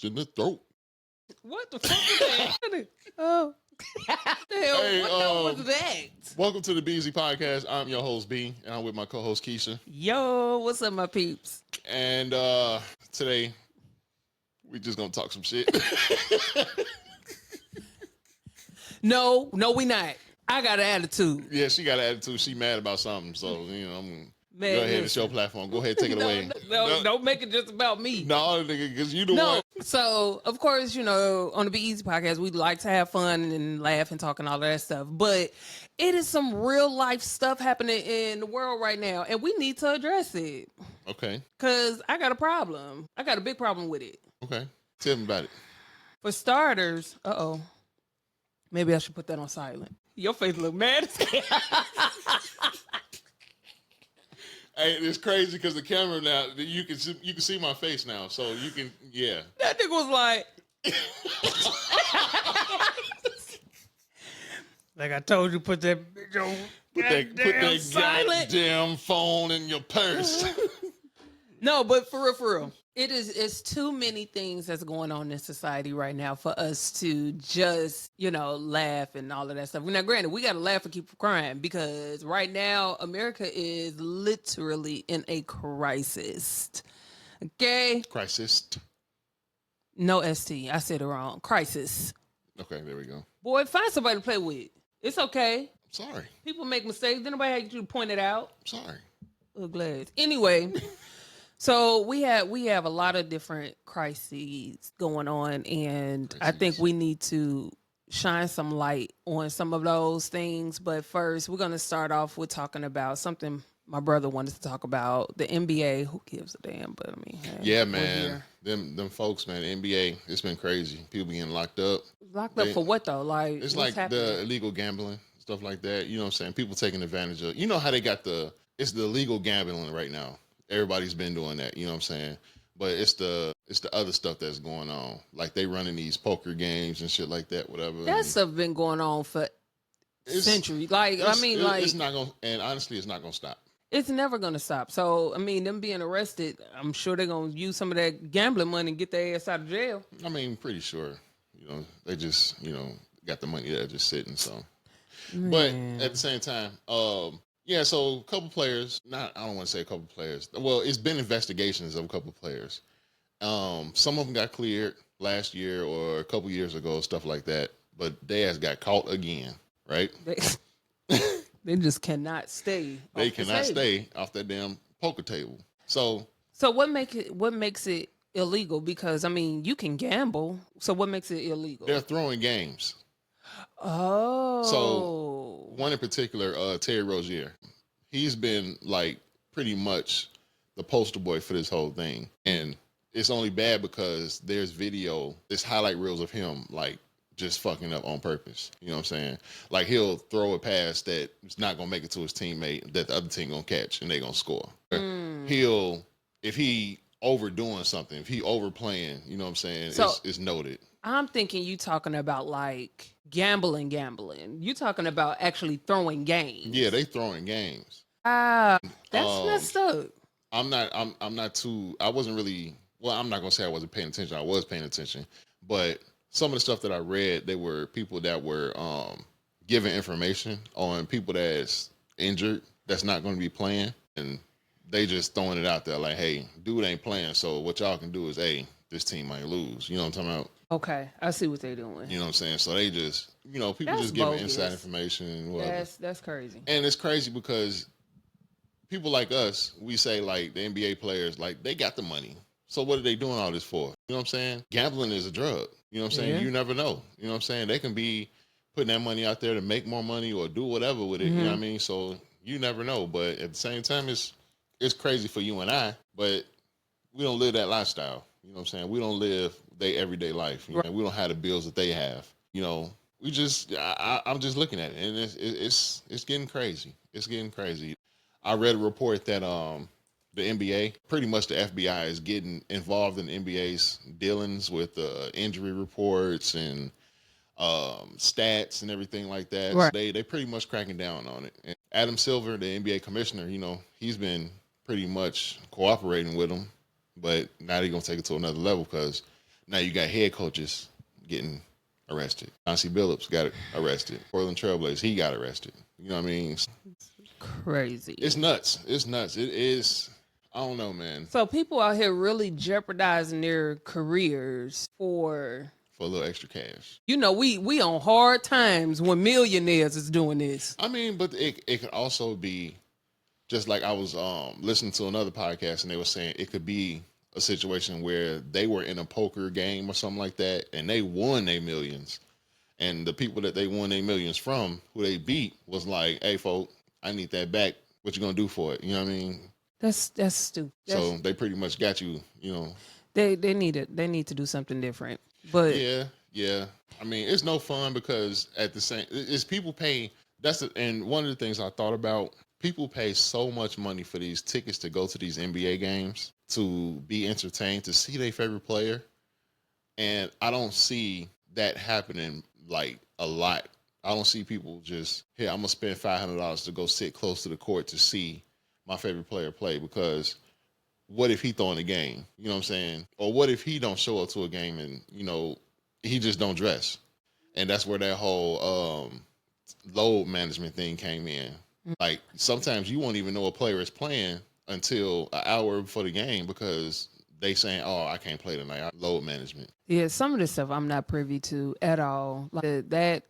punched in the throat. What the fuck was that? Oh. The hell, Hey, what was that? Welcome to the BZ Podcast. I'm your host, B, and I'm with my co-host, Kisha. Yo, what's up, my peeps? And today, we just gonna talk some shit. No, we not. I got an attitude. Yeah, she got an attitude. She mad about something. So, you know, Man, go ahead, it's your platform. Go ahead, take it away. No, don't make it just about me. No, nigga, because you the one. So, of course, you know, on the Be Easy podcast, we like to have fun and laugh and talk and all that stuff. But it is some real life stuff happening in the world right now, and we need to address it. Okay. Because I got a problem. I got a big problem with it. Okay. Tell me about it. For starters, maybe I should put that on silent. Your face look mad as hell. Hey, it's crazy because the camera now, you can see my face now, so you can, yeah. That nigga was like, like I told you, put that goddamn phone in your purse. No, but for real. It's too many things that's going on in society right now for us to just, laugh and all of that stuff. Now, granted, we got to laugh and keep crying because right now America is literally in a crisis. Okay? Crisis. No ST. I said it wrong. Crisis. Okay, there we go. Boy, find somebody to play with. It's okay. I'm sorry. People make mistakes. Did nobody have you to point it out? I'm sorry. Oh, glad. Anyway. So we have a lot of different crises going on, and I think we need to shine some light on some of those things. But first, we're going to start off with talking about something my brother wanted to talk about, the NBA. Who gives a damn? But I mean, hey, yeah, man, them folks, man, NBA, it's been crazy. People getting locked up. Locked up for what though? Like it's like happening? The illegal gambling, stuff like that. You know what I'm saying? People taking advantage of. You know how they got it's the illegal gambling right now. Everybody's been doing that, you know what I'm saying? But it's the other stuff that's going on. Like they running these poker games and shit like that, whatever. That stuff been going on for centuries. It's not gonna, and honestly, it's not gonna stop. It's never gonna stop. So I mean, them being arrested, I'm sure they're gonna use some of that gambling money and get their ass out of jail. I mean, pretty sure. They just, got the money there just sitting. So, but at the same time, yeah, so a couple players, I don't want to say a couple players. Well, it's been investigations of a couple players. Some of them got cleared last year or a couple years ago, stuff like that. But they got caught again, right? They just cannot stay. They cannot stay off that damn poker table. So what makes it illegal? Because I mean, you can gamble. So what makes it illegal? They're throwing games. Oh. So one in particular, Terry Rozier, he's been like pretty much the poster boy for this whole thing. And it's only bad because there's highlight reels of him like just fucking up on purpose. You know what I'm saying? Like he'll throw a pass that it's not going to make it to his teammate that the other team going to catch and they going to score. If he overdoing something, if he overplaying, you know what I'm saying? So, it's noted. I'm thinking you talking about like gambling. You talking about actually throwing games. Yeah, they throwing games. That's messed up. I'm not too, I wasn't really, well, I'm not going to say I wasn't paying attention. I was paying attention. But some of the stuff that I read, they were people that were giving information on people that's injured, that's not going to be playing. And they just throwing it out there like, hey, dude ain't playing. So what y'all can do is, hey, this team might lose. You know what I'm talking about? Okay, I see what they're doing. You know what I'm saying? So they just, people just giving inside information and whatever. That's crazy. And it's crazy because people like us, we say like the NBA players, like they got the money. So what are they doing all this for? You know what I'm saying? Gambling is a drug. You know what I'm saying? Yeah. You never know. You know what I'm saying? They can be putting that money out there to make more money or do whatever with it. Mm-hmm. You know what I mean? So you never know. But at the same time, it's crazy for you and I, but we don't live that lifestyle. You know what I'm saying? We don't live their everyday life. You know? We don't have the bills that they have. We just, I'm just looking at it, and it's getting crazy. It's getting crazy. I read a report that the NBA, pretty much the FBI is getting involved in the NBA's dealings with injury reports and stats and everything like that. Right. So they pretty much cracking down on it. And Adam Silver, the NBA commissioner, he's been pretty much cooperating with them, but now they're going to take it to another level because Now you got head coaches getting arrested. Chauncey Billups got arrested. Portland Trailblazers, he got arrested. You know what I mean? Crazy. It's nuts. It's nuts. It is. I don't know, man. So people out here really jeopardizing their careers for a little extra cash. You know, we on hard times when millionaires is doing this. I mean, but it could also be just like I was listening to another podcast and they were saying it could be a situation where they were in a poker game or something like that and they won their millions. And the people that they won their millions from, who they beat, was like, hey, folk, I need that back. What you going to do for it? You know what I mean? That's stupid. So they pretty much got you, you know. They need it. They need to do something different. But yeah. I mean, it's no fun because at the same, it's people pay. And one of the things I thought about, people pay so much money for these tickets to go to these NBA games to be entertained, to see their favorite player, and I don't see that happening like a lot. I don't see people just, here, I'm gonna spend $500 to go sit close to the court to see my favorite player play, because what if he throwing a game? You know what I'm saying? Or what if he don't show up to a game and, you know, he just don't dress? And that's where that whole load management thing came in. Like, sometimes you won't even know a player is playing until an hour before the game because they saying, oh, I can't play tonight. Load management. Yeah, some of this stuff I'm not privy to at all. Like that,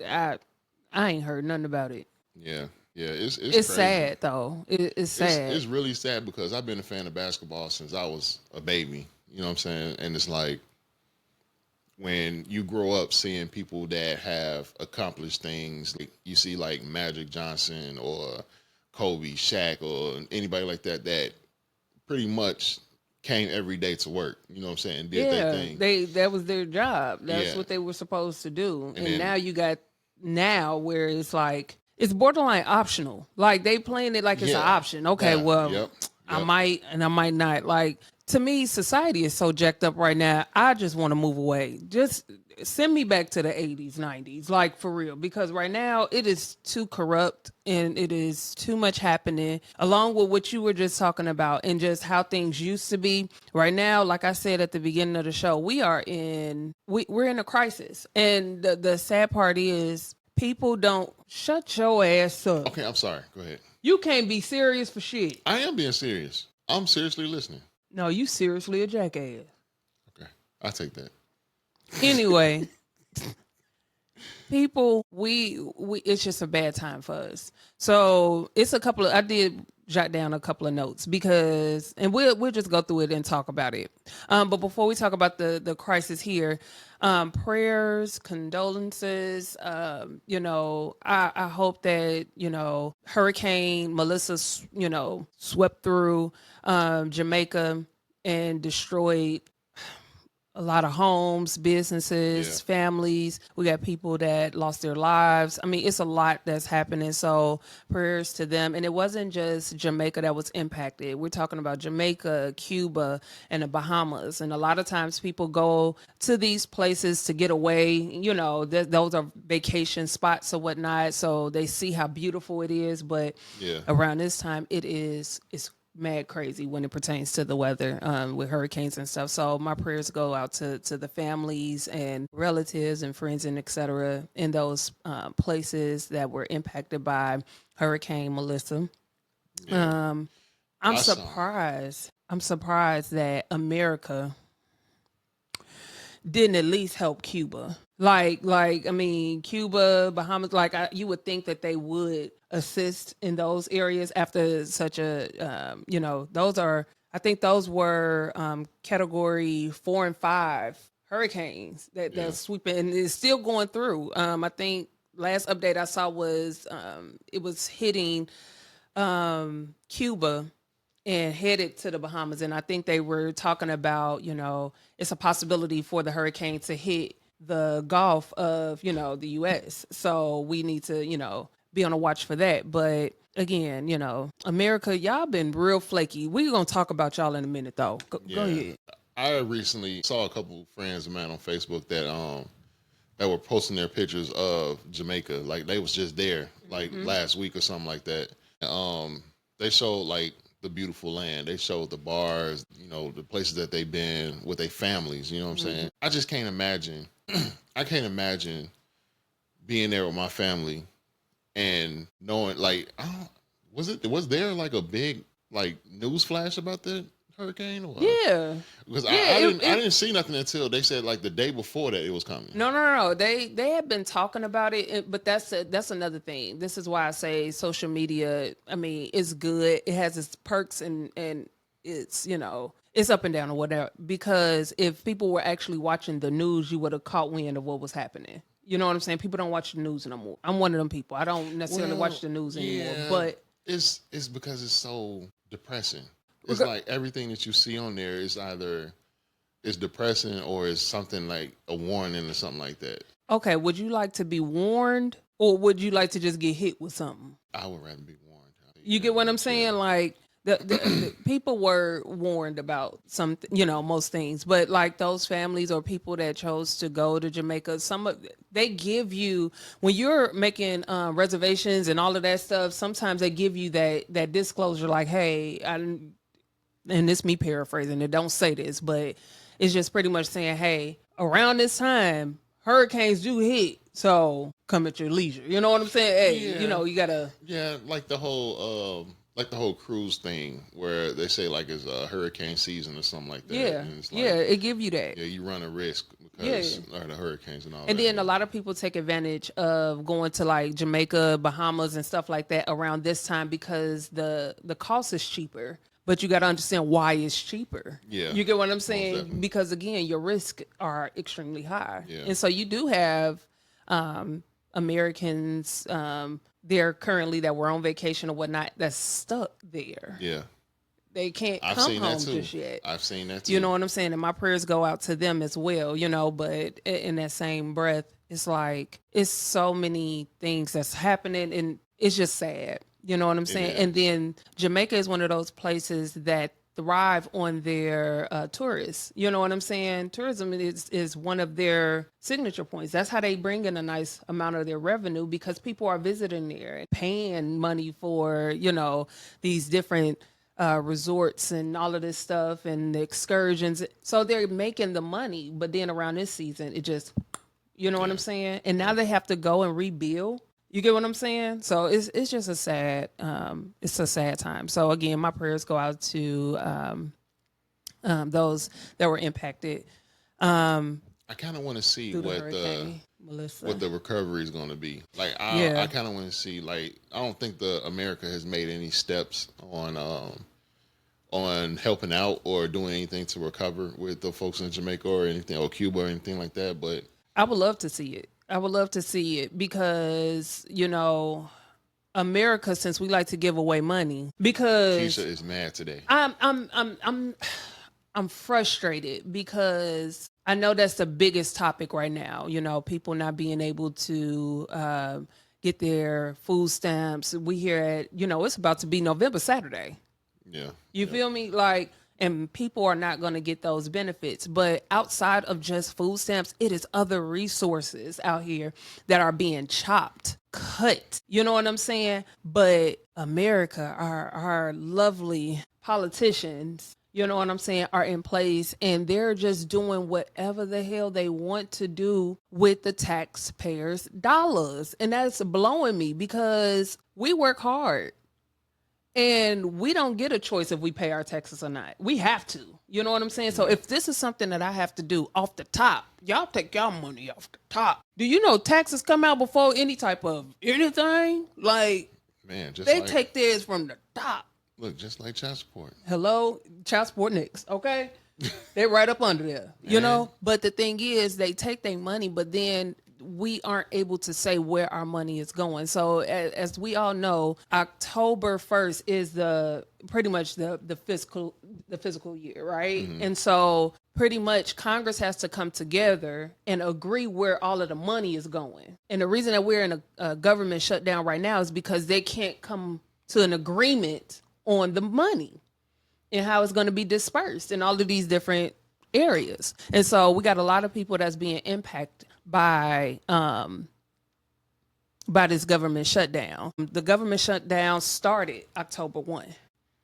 I ain't heard nothing about it. Yeah. Yeah, it's sad though. It's sad. It's really sad because I've been a fan of basketball since I was a baby. You know what I'm saying? And it's like when you grow up seeing people that have accomplished things, like you see like Magic Johnson or Kobe, Shaq, or anybody like that pretty much came every day to work. You know what I'm saying? Did their thing. That was their job. That's what they were supposed to do. And then, now you got where it's like, it's borderline optional. Like they playing it like it's an option. Okay, yep. I might and I might not. Like, to me, society is so jacked up right now. I just want to move away. Just send me back to the 80s, 90s, like for real. Because right now it is too corrupt and it is too much happening, along with what you were just talking about and just how things used to be. Right now, like I said at the beginning of the show, we're in a crisis. And the sad part is, people don't shut your ass up. Okay, I'm sorry. Go ahead. You can't be serious for shit. I am being serious. I'm seriously listening. No, you seriously a jackass. Okay, I'll take that. Anyway, people, we it's just a bad time for us. So it's I did jot down a couple of notes because, and we'll just go through it and talk about it. But before we talk about the crisis here, prayers, condolences. You know, I hope that, you know, Hurricane Melissa, you know, swept through Jamaica and destroyed a lot of homes, businesses, families. We got people that lost their lives. I mean, it's a lot that's happening. So prayers to them. And it wasn't just Jamaica that was impacted. We're talking about Jamaica, Cuba, and the Bahamas. And a lot of times people go to these places to get away. You know, those are vacation spots or whatnot. So they see how beautiful it is. But around this time, it's mad crazy when it pertains to the weather with hurricanes and stuff. So my prayers go out to the families and relatives and friends and etc. in those places that were impacted by Hurricane Melissa. I'm surprised that America didn't at least help Cuba. Like I mean, Cuba, Bahamas, like you would think that they would assist in those areas after such a, you know, I think those were category 4 and 5 hurricanes that's sweeping and it's still going through. I think last update I saw was it was hitting Cuba and headed to the Bahamas. And I think they were talking about, you know, it's a possibility for the hurricane to hit the Gulf of, you know, the U.S. So we need to, you know, be on the watch for that. But again, you know, America, y'all been real flaky. We're going to talk about y'all in a minute, though. Go ahead. I recently saw a couple friends of mine on Facebook that were posting their pictures of Jamaica. Like they was just there like last week or something like that. They showed like the beautiful land. They showed the bars, the places that they've been with their families. You know what I'm saying? I just can't imagine. I can't imagine being there with my family and knowing, like, was there like a big like news flash about that hurricane? Or? Yeah, because I didn't see nothing until they said like the day before that it was coming. No. They had been talking about it, but that's another thing. This is why I say social media. I mean, it's good. It has its perks and it's it's up and down or whatever. Because if people were actually watching the news, you would have caught wind of what was happening. You know what I'm saying? People don't watch the news no more. I'm one of them people. I don't necessarily watch the news anymore. But it's because it's so depressing. It's like everything that you see on there is either it's depressing or it's something like a warning or something like that. Okay, would you like to be warned or would you like to just get hit with something? I would rather be warned. You get what I'm saying? Yeah. Like the people were warned about something, most things, but like those families or people that chose to go to Jamaica, they give you, when you're making reservations and all of that stuff, sometimes they give you that disclosure like, hey, and it's me paraphrasing it, don't say this, but it's just pretty much saying, hey, around this time, hurricanes do hit, so come at your leisure. You know what I'm saying? Hey, you gotta... Yeah, like the whole cruise thing where they say like it's a hurricane season or something like that. Yeah, and it's like, it give you that. Yeah, you run a risk because of the hurricanes and all that. And then a lot of people take advantage of going to like Jamaica, Bahamas and stuff like that around this time because the cost is cheaper. But you got to understand why it's cheaper. Yeah. You get what I'm saying? Because, again, your risks are extremely high. Yeah. And so you do have Americans there currently that were on vacation or whatnot that's stuck there. Yeah. They can't come home just yet. I've seen that too. You know what I'm saying? And my prayers go out to them as well, but in that same breath, it's like it's so many things that's happening and it's just sad. You know what I'm saying? And then Jamaica is one of those places that thrive on their tourists. You know what I'm saying? Tourism is one of their signature points. That's how they bring in a nice amount of their revenue because people are visiting there and paying money for, these different resorts and all of this stuff and the excursions. So they're making the money. But then around this season, it just, what I'm saying? And now they have to go and rebuild. You get what I'm saying? So it's just a sad time. So again, my prayers go out to those that were impacted. I kind of want to see what the recovery is going to be. Like I kind of want to see, like, I don't think America has made any steps on helping out or doing anything to recover with the folks in Jamaica or anything or Cuba or anything like that. But I would love to see it. I would love to see it because, America, since we like to give away money, because Kisha is mad today. I'm frustrated because I know that's the biggest topic right now. People not being able to get their food stamps. We hear it's about to be November Saturday. Yeah. You feel me? Like, and people are not going to get those benefits. But outside of just food stamps, it is other resources out here that are being cut. You know what I'm saying? But America, our lovely politicians, you know what I'm saying, are in place and they're just doing whatever the hell they want to do with the taxpayers' dollars. And that's blowing me because we work hard. And we don't get a choice if we pay our taxes or not. We have to. You know what I'm saying? So if this is something that I have to do off the top, y'all take y'all money off the top. Do you know taxes come out before any type of anything? Like, man, they take theirs from the top. Look, just like child support. Hello? Child support next, okay? They're right up under there, you know? But the thing is, they take their money, but then we aren't able to say where our money is going. So as we all know, October 1st is pretty much the fiscal year, right? Mm-hmm. And so pretty much Congress has to come together and agree where all of the money is going. And the reason that we're in a government shutdown right now is because they can't come to an agreement on the money and how it's going to be dispersed in all of these different areas. And so we got a lot of people that's being impacted by this government shutdown. The government shutdown started October 1.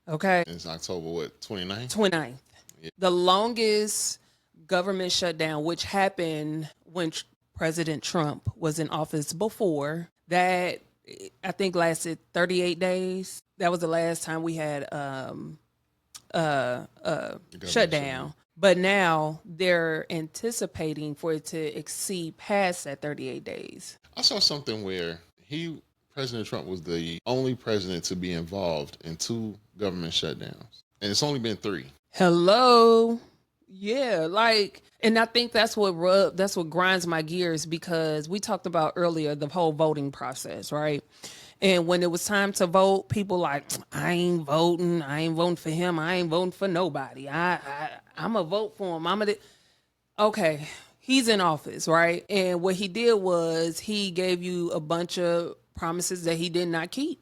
Okay. It's October, what, 29th? 29th. Yeah. The longest government shutdown, which happened when President Trump was in office before, that I think lasted 38 days. That was the last time we had shutdown. But now they're anticipating for it to exceed past that 38 days. I saw something where President Trump was the only president to be involved in 2 government shutdowns. And it's only been 3. Hello. Yeah, like, and I think that's what grinds my gears, because we talked about earlier the whole voting process, right? And when it was time to vote, people like, I ain't voting for him, I ain't voting for nobody. I'm a vote for him. Okay, he's in office, right? And what he did was he gave you a bunch of promises that he did not keep.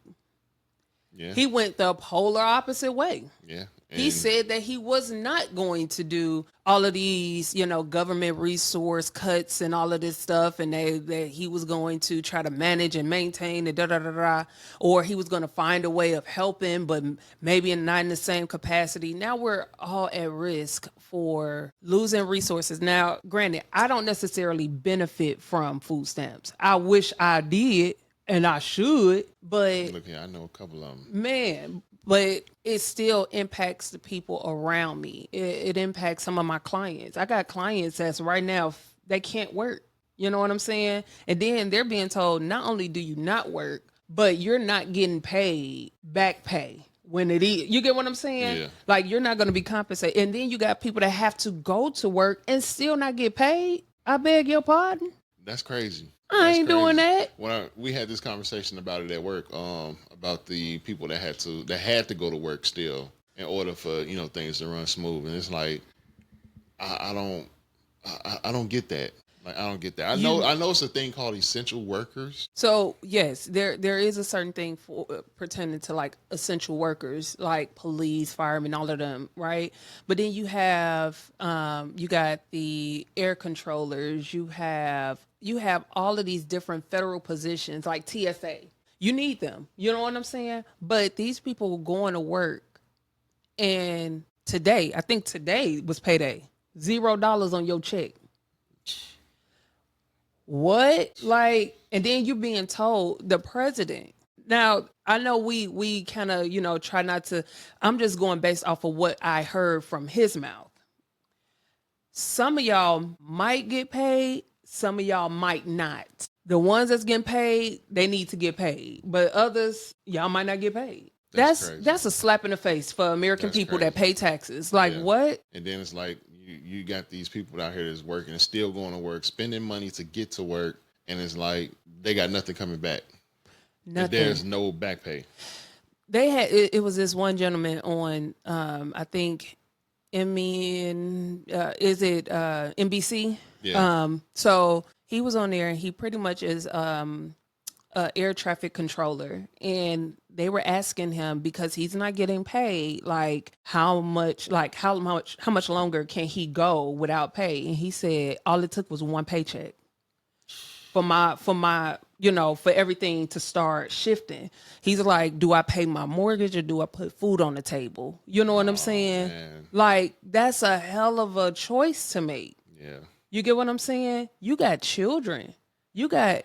Yeah. He went the polar opposite way. Yeah. He said that he was not going to do all of these, government resource cuts and all of this stuff, and that he was going to try to manage and maintain and or he was going to find a way of helping, but maybe not in the same capacity. Now we're all at risk for losing resources. Now, granted, I don't necessarily benefit from food stamps. I wish I did, and I should, but look here, I know a couple of them. Man, but it still impacts the people around me. It impacts some of my clients. I got clients that's right now, they can't work. You know what I'm saying? And then they're being told, not only do you not work, but you're not getting paid back pay when it is. You get what I'm saying? Yeah. Like, you're not going to be compensated. And then you got people that have to go to work and still not get paid. I beg your pardon. That's crazy. I ain't doing that. We had this conversation about it at work, about the people that had to go to work still in order for things to run smooth, and it's like I don't get that. Like, I don't get that. I know it's a thing called essential workers. So yes, there is a certain thing for pertaining to like essential workers, like police, firemen, all of them, right? But then you have you got the air controllers, you have all of these different federal positions like TSA. You need them. You know what I'm saying? But these people going to work, and I think today was payday. $0 on your check. What? Like, and then you're being told, the president. Now, I know we kind of, try not to, I'm just going based off of what I heard from his mouth. Some of y'all might get paid, some of y'all might not. The ones that's getting paid, they need to get paid. But others, y'all might not get paid. That's a slap in the face for American people that pay taxes. Like, what? And then it's like, you got these people out here that's working and still going to work, spending money to get to work, and it's like they got nothing coming back. Nothing. There's no back pay. They had it was this one gentleman on I think NBC? Yeah. So he was on there, and he pretty much is air traffic controller, and they were asking him, because he's not getting paid, like how much longer can he go without pay? And he said all it took was one paycheck for for everything to start shifting. He's like, do I pay my mortgage or do I put food on the table? You know what I'm saying? Man. Like, that's a hell of a choice to make. Yeah. You get what I'm saying? You got children. You got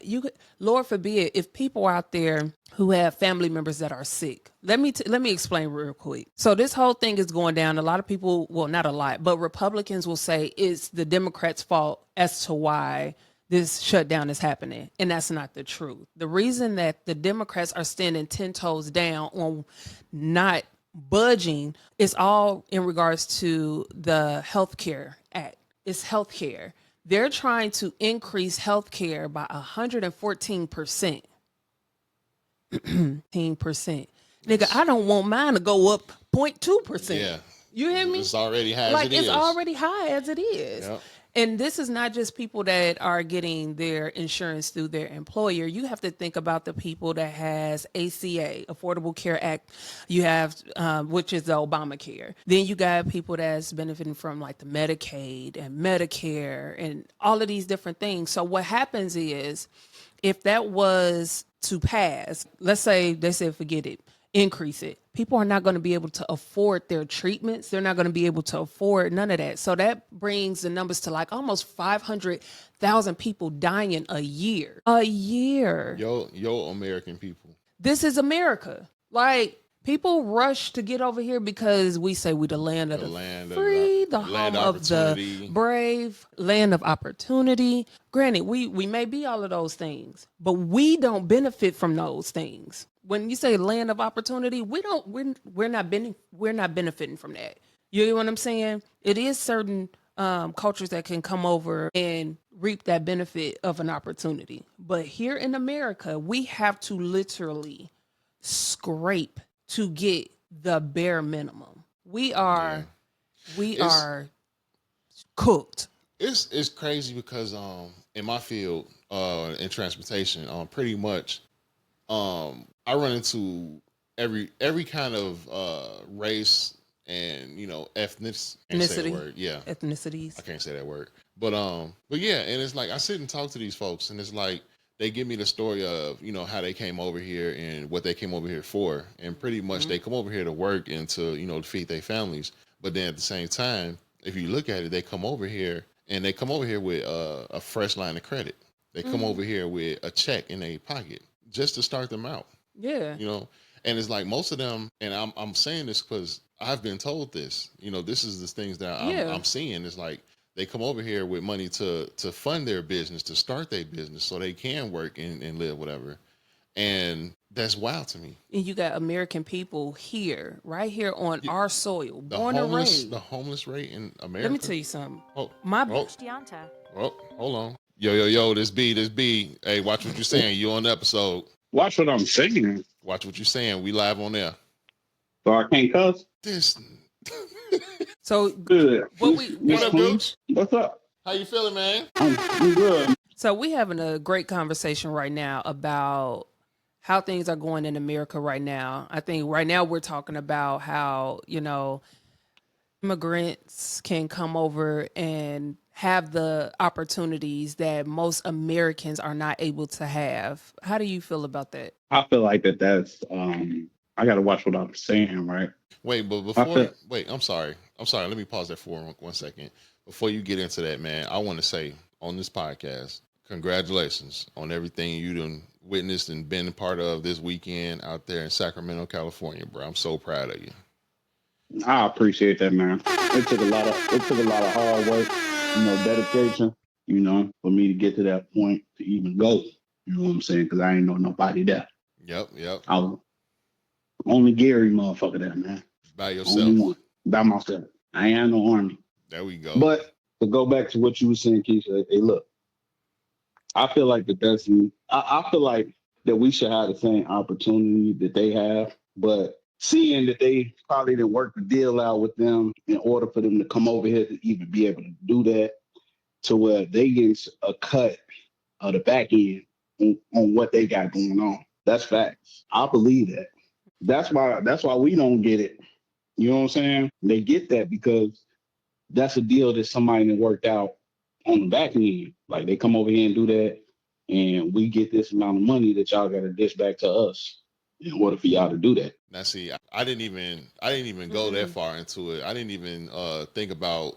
Lord forbid, if people out there who have family members that are sick. Let me explain real quick. So this whole thing is going down. A lot of people, well, not a lot, but Republicans will say it's the Democrats' fault as to why this shutdown is happening. And that's not the truth. The reason that the Democrats are standing 10 toes down on not budging is all in regards to the Healthcare Act. It's healthcare. They're trying to increase healthcare by 114%. 10%. Nigga, I don't want mine to go up 0.2%. Yeah. You hear me? It's already high as it is. It's already high as it is. Yep. And this is not just people that are getting their insurance through their employer. You have to think about the people that has ACA, Affordable Care Act. You have, which is the Obamacare. Then you got people that's benefiting from like the Medicaid and Medicare and all of these different things. So what happens is, if that was to pass, let's say they said forget it, increase it. People are not going to be able to afford their treatments. They're not going to be able to afford none of that. So that brings the numbers to like almost 500,000 people dying a year. A year. Yo, American people. This is America. Like, people rush to get over here because we say we the land of the free, the home of the brave, land of opportunity. Granted, we may be all of those things, but we don't benefit from those things. When you say land of opportunity, we're not benefiting from that. You know what I'm saying? It is certain cultures that can come over and reap that benefit of an opportunity. But here in America, we have to literally scrape to get the bare minimum. We are cooked. It's crazy because in my field in transportation, pretty much I run into every kind of race and ethnicity. Ethnicities. I can't say that word. But yeah, and it's like I sit and talk to these folks, and it's like they give me the story of how they came over here and what they came over here for, and pretty much they come over here to work and to feed their families. But then at the same time, if you look at it, they come over here with a fresh line of credit. They come over here with a check in their pocket just to start them out. Yeah. And it's like most of them, and I'm saying this because I've been told this. This is the things that I'm seeing. It's like they come over here with money to fund their business, to start their business so they can work and live, whatever. And that's wild to me. And you got American people here, right here on our soil, born and raised. The homeless rate in America. Let me tell you something. Hold on. Yo, this B. Hey, watch what you're saying. You on the episode. Watch what I'm saying. Watch what you're saying. We live on there. So I can't cuss? So good. What up, Gooch? What's up? How you feeling, man? I'm good. So we having a great conversation right now about how things are going in America right now. I think right now we're talking about how, immigrants can come over and have the opportunities that most Americans are not able to have. How do you feel about that? I feel like that's I gotta watch what I'm saying, right? Wait, but I'm sorry. Let me pause that for 1 second. Before you get into that, man, I want to say on this podcast, congratulations on everything you done witnessed and been a part of this weekend out there in Sacramento, California, bro. I'm so proud of you. I appreciate that, man. It took a lot of hard work, dedication, for me to get to that point to even go. You know what I'm saying? Because I ain't know nobody there. Yep. I was only Gary motherfucker there, man. By yourself. Only one. By myself. I ain't had no army. There we go. But to go back to what you were saying, Keisha, hey, look, I feel like I feel like that we should have the same opportunity that they have, but seeing that they probably didn't work the deal out with them in order for them to come over here to even be able to do that, to where they get a cut of the back end on what they got going on. That's facts. I believe that. That's why we don't get it. You know what I'm saying? They get that because that's a deal that somebody done worked out on the back end. Like they come over here and do that, and we get this amount of money that y'all got to dish back to us in order for y'all to do that. Now, see, I didn't even go that far into it. I didn't even think about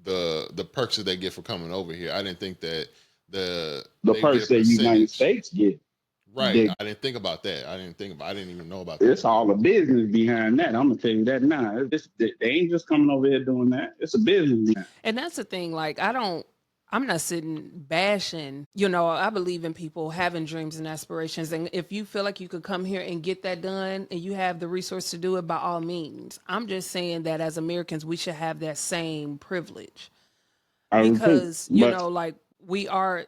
the perks that they get for coming over here. I didn't think that the perks that United States get. Right. I didn't think about that. I didn't even know about that. It's all a business behind that. I'm gonna tell you that now. They ain't just coming over here doing that. It's a business behind. And that's the thing. Like, I'm not sitting bashing. I believe in people having dreams and aspirations. And if you feel like you could come here and get that done and you have the resource to do it, by all means. I'm just saying that as Americans, we should have that same privilege. Because, like, we are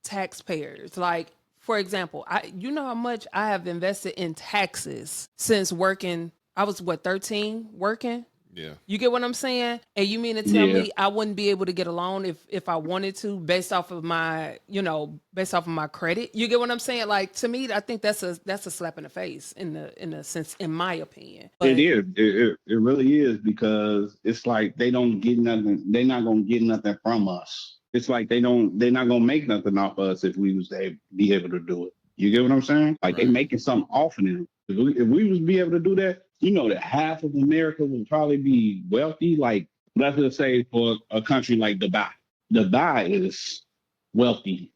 taxpayers. Like, for example, you know how much I have invested in taxes since working. I was 13 working. Yeah. You get what I'm saying? And you mean to tell me I wouldn't be able to get a loan if I wanted to based off of my credit? You get what I'm saying? Like, to me, I think that's a slap in the face in a sense, in my opinion. But it is. It really is, because it's like they don't get nothing. They're not gonna get nothing from us. It's like they're not gonna make nothing off us if we was to be able to do it. You get what I'm saying? Like, right. They making something off of them. If we was be able to do that, that half of America would probably be wealthy. Like, let's just say for a country like Dubai. Dubai is wealthy.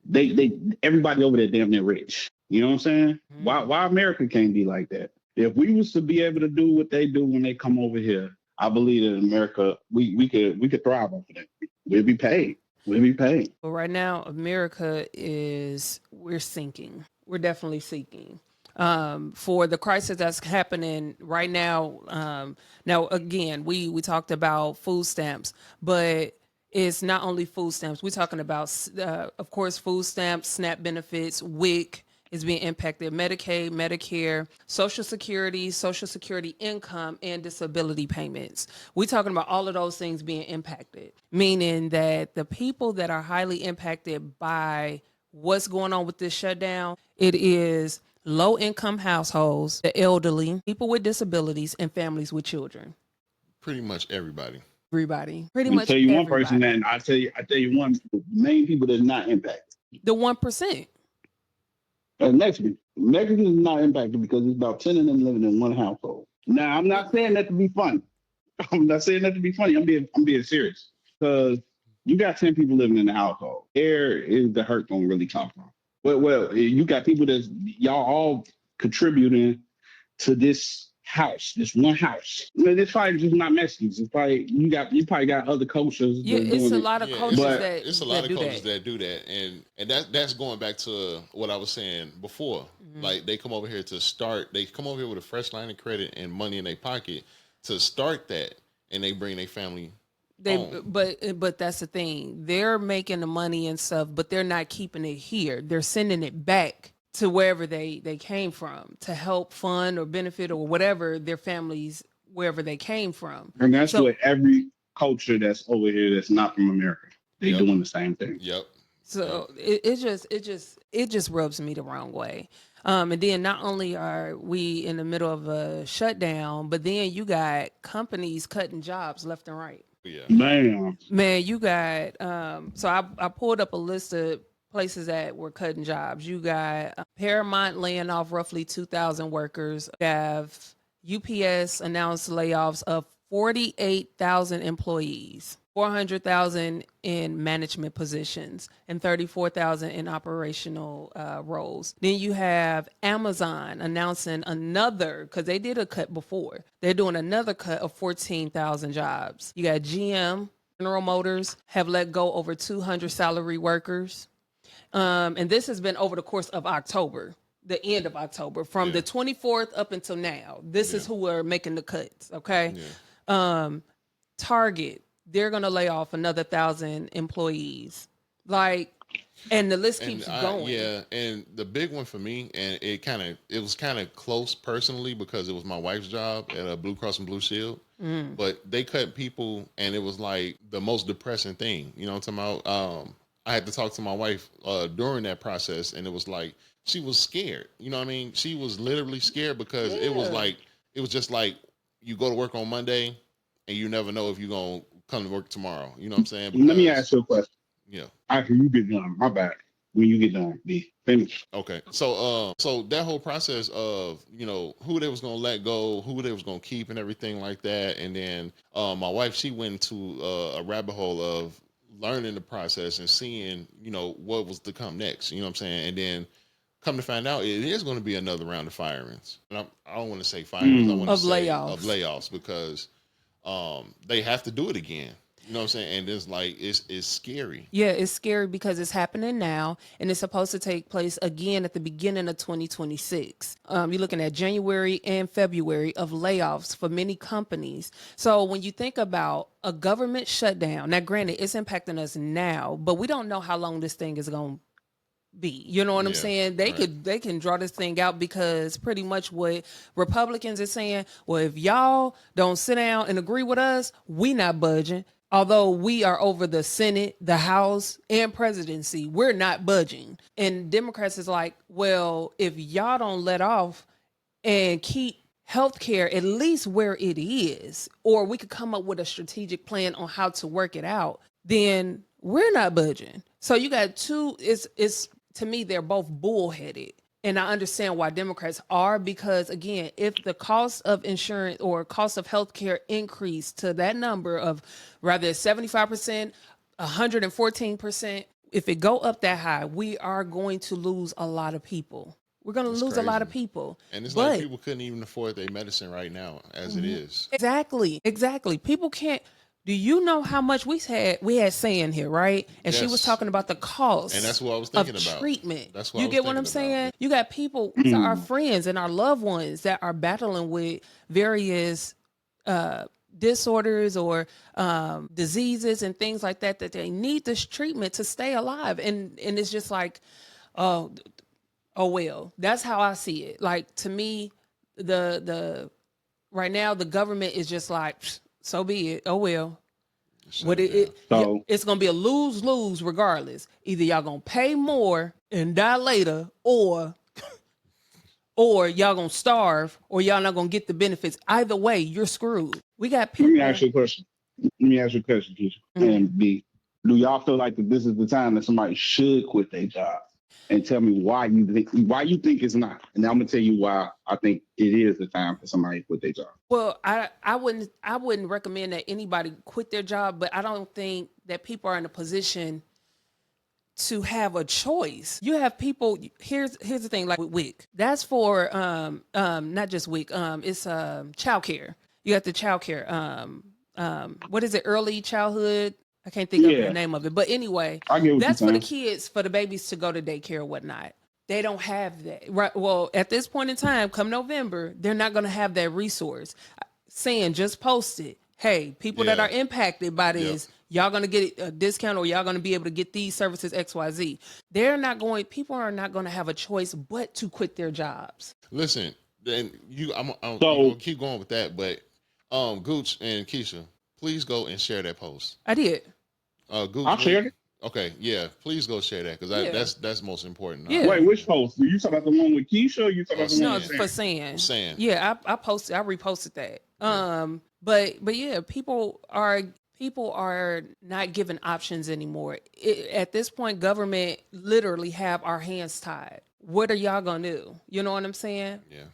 They everybody over there damn near rich. You know what I'm saying? Why America can't be like that? If we was to be able to do what they do when they come over here, I believe that America we could thrive off of that. We'll be paid. We'll be paid. But right now, America we're sinking. We're definitely sinking. For the crisis that's happening right now. Now, again, we talked about food stamps, but it's not only food stamps. We're talking about, of course, food stamps, SNAP benefits, WIC is being impacted, Medicaid, Medicare, Social Security income, and disability payments. We're talking about all of those things being impacted, meaning that the people that are highly impacted by what's going on with this shutdown, it is low-income households, the elderly, people with disabilities, and families with children. Pretty much everybody. Pretty much. Tell you everybody. one person, that I tell you one main people that's not impacted. The 1%. Mexican is not impacted because it's about 10 of them living in one household. Now, I'm not saying that to be funny. I'm being serious because you got 10 people living in the household. Where is the hurt gonna really come from? Well, you got people that y'all all contributing to this house, this one house. This probably just not Mexicans. It's probably you probably got other cultures. Yeah, it's a lot of cultures that it's a lot of cultures that do that, and that's going back to what I was saying before. Mm-hmm. Like they come over here to start. They come over here with a fresh line of credit and money in their pocket to start that, and they bring their family. But that's the thing. They're making the money and stuff, but they're not keeping it here. They're sending it back to wherever they came from to help fund or benefit or whatever their families, wherever they came from. And that's what every culture that's over here that's not from America, they doing the same thing. Yep. So it just rubs me the wrong way. And then not only are we in the middle of a shutdown, but then you got companies cutting jobs left and right. Yeah. Man, you got so I pulled up a list of places that were cutting jobs. You got Paramount laying off roughly 2,000 workers. You have UPS announced layoffs of 48,000 employees, 400,000 in management positions, and 34,000 in operational roles. Then you have Amazon announcing another, because they did a cut before. They're doing another cut of 14,000 jobs. You got GM, General Motors, have let go over 200 salary workers. And this has been over the course of October, the end of October, from the 24th up until now. This is who are making the cuts, okay? Yeah. Target, they're going to lay off another 1,000 employees. And the list keeps going. Yeah, and the big one for me, and it was kind of close personally because it was my wife's job at Blue Cross and Blue Shield. But they cut people, and it was like the most depressing thing. You know what I'm talking about? I had to talk to my wife during that process, and it was like she was scared. You know what I mean? She was literally scared because it was just like you go to work on Monday, and you never know if you're gonna come to work tomorrow. You know what I'm saying? Let me ask you a question. Yeah. After you get done, my bad. When you get done, be finished. Okay. So that whole process of, who they was going to let go, who they was going to keep and everything like that. And then my wife, she went into a rabbit hole of learning the process and seeing, what was to come next. You know what I'm saying? And then come to find out, it is going to be another round of firings. And I don't want to say firings. I want to say layoffs because they have to do it again. You know what I'm saying? And it's scary. Yeah, it's scary because it's happening now, and it's supposed to take place again at the beginning of 2026. You're looking at January and February of layoffs for many companies. So when you think about a government shutdown, now granted, it's impacting us now, but we don't know how long this thing is going to be. You know what I'm saying? They can draw this thing out because pretty much what Republicans are saying, well, if y'all don't sit down and agree with us, we not budging. Although we are over the Senate, the House, and presidency, we're not budging. And Democrats is like, well, if y'all don't let off and keep healthcare at least where it is, or we could come up with a strategic plan on how to work it out, then we're not budging. So you got two, it's to me, they're both bullheaded. And I understand why Democrats are, because again, if the cost of insurance or cost of healthcare increased to that number of rather 75%, 114%, if it go up that high, we are going to lose a lot of people. We're going to lose a lot of people. And it's like people couldn't even afford their medicine right now as it is. Exactly. People can't. Do you know how much we had saying here, right? And she was talking about the cost. And that's what I was thinking of about. Treatment. That's what you I was get what I'm thinking saying? about. You got people, our friends and our loved ones that are battling with various disorders or diseases and things like that they need this treatment to stay alive. And it's just like, oh well, that's how I see it. Like, to me, the right now the government is just like, so be it. Oh well. It's gonna be a lose-lose regardless. Either y'all gonna pay more and die later, or y'all gonna starve, or y'all not gonna get the benefits. Either way, you're screwed. We got people. Let me ask you a question, Keisha. And B, do y'all feel like that this is the time that somebody should quit their job? And tell me why you think it's not. And I'm gonna tell you why I think it is the time for somebody to quit their job. Well, I wouldn't recommend that anybody quit their job, but I don't think that people are in a position to have a choice. You have people. Here's the thing, like with WIC, that's for not just WIC. It's childcare. You got the childcare. What is it? Early childhood. I can't think of the name of it, but anyway, that's for the kids, for the babies to go to daycare or whatnot. They don't have that, right? Well, at this point in time, come November, they're not going to have that resource. Saying just post it. Hey, people that are impacted by this, y'all going to get a discount, or y'all going to be able to get these services XYZ. People are not going to have a choice but to quit their jobs. Listen, then I'm gonna keep going with that, but Gooch and Kisha, please go and share that post. I did. Gooch, I shared it. Okay, yeah, please go share that, because that's most important. Yeah. Wait, which post? You talking about the one with Keisha, or you talking about the one with for Sam? Sam. Yeah, I reposted that. But yeah, people are not given options anymore. At this point, government literally have our hands tied. What are y'all gonna do? You know what I'm saying? Yeah.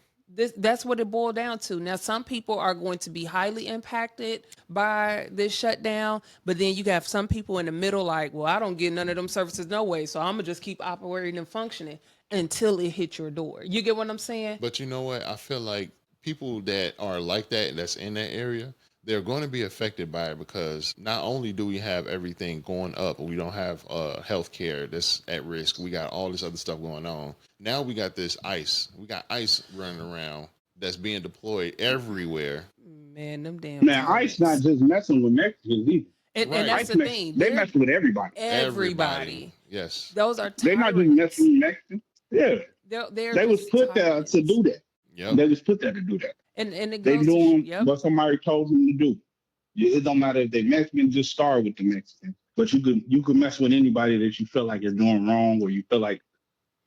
That's what it boiled down to. Now, some people are going to be highly impacted by this shutdown, but then you have some people in the middle like, well, I don't get none of them services no way, so I'm going to just keep operating and functioning until it hits your door. You get what I'm saying? But you know what? I feel like people that are like that, that's in that area, they're going to be affected by it, because not only do we have everything going up, we don't have health care that's at risk. We got all this other stuff going on. Now we got this ICE. We got ICE running around that's being deployed everywhere. Man, them damn. Now, ICE not just messing with Mexicans either. And that's the thing. They messing with everybody. Everybody. Yes. Those are tyrants. They're not just messing with Mexicans. Yeah. They was put there to do that. Yep. They was put there to do that. And it they goes doing what somebody told them to do. It don't matter if they Mexican, just start with the Mexican. But you could mess with anybody that you feel like is doing wrong, or you feel like,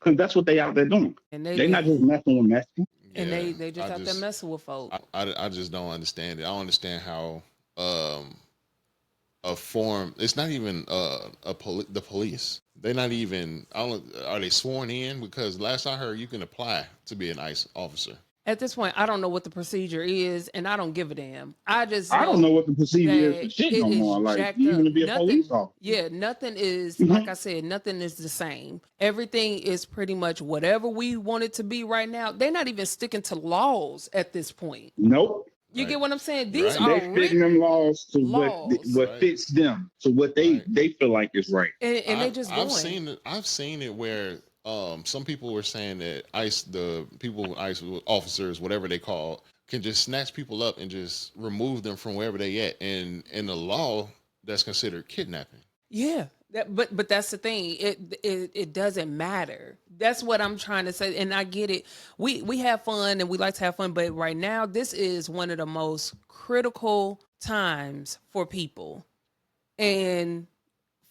because that's what they out there doing. And they're not just messing with Mexicans. Yeah, and they just out there messing with folks. I just don't understand it. I don't understand how a form. It's not even the police. They're not even. Are they sworn in? Because last I heard, you can apply to be an ICE officer. At this point, I don't know what the procedure is, and I don't give a damn. I don't know what the procedure is for shit no more. Like, even to be a police officer. Yeah, nothing is, like I said, nothing is the same. Everything is pretty much whatever we want it to be right now. They're not even sticking to laws at this point. Nope. You get what I'm saying? These are they fitting them laws to what fits them, to what they feel like is right. And they just I've seen it where some people were saying that ICE, the people, ICE officers, whatever they call, can just snatch people up and just remove them from wherever they at. And in the law, that's considered kidnapping. Yeah. But that's the thing. It doesn't matter. That's what I'm trying to say. And I get it. We have fun and we like to have fun. But right now, this is one of the most critical times for people. And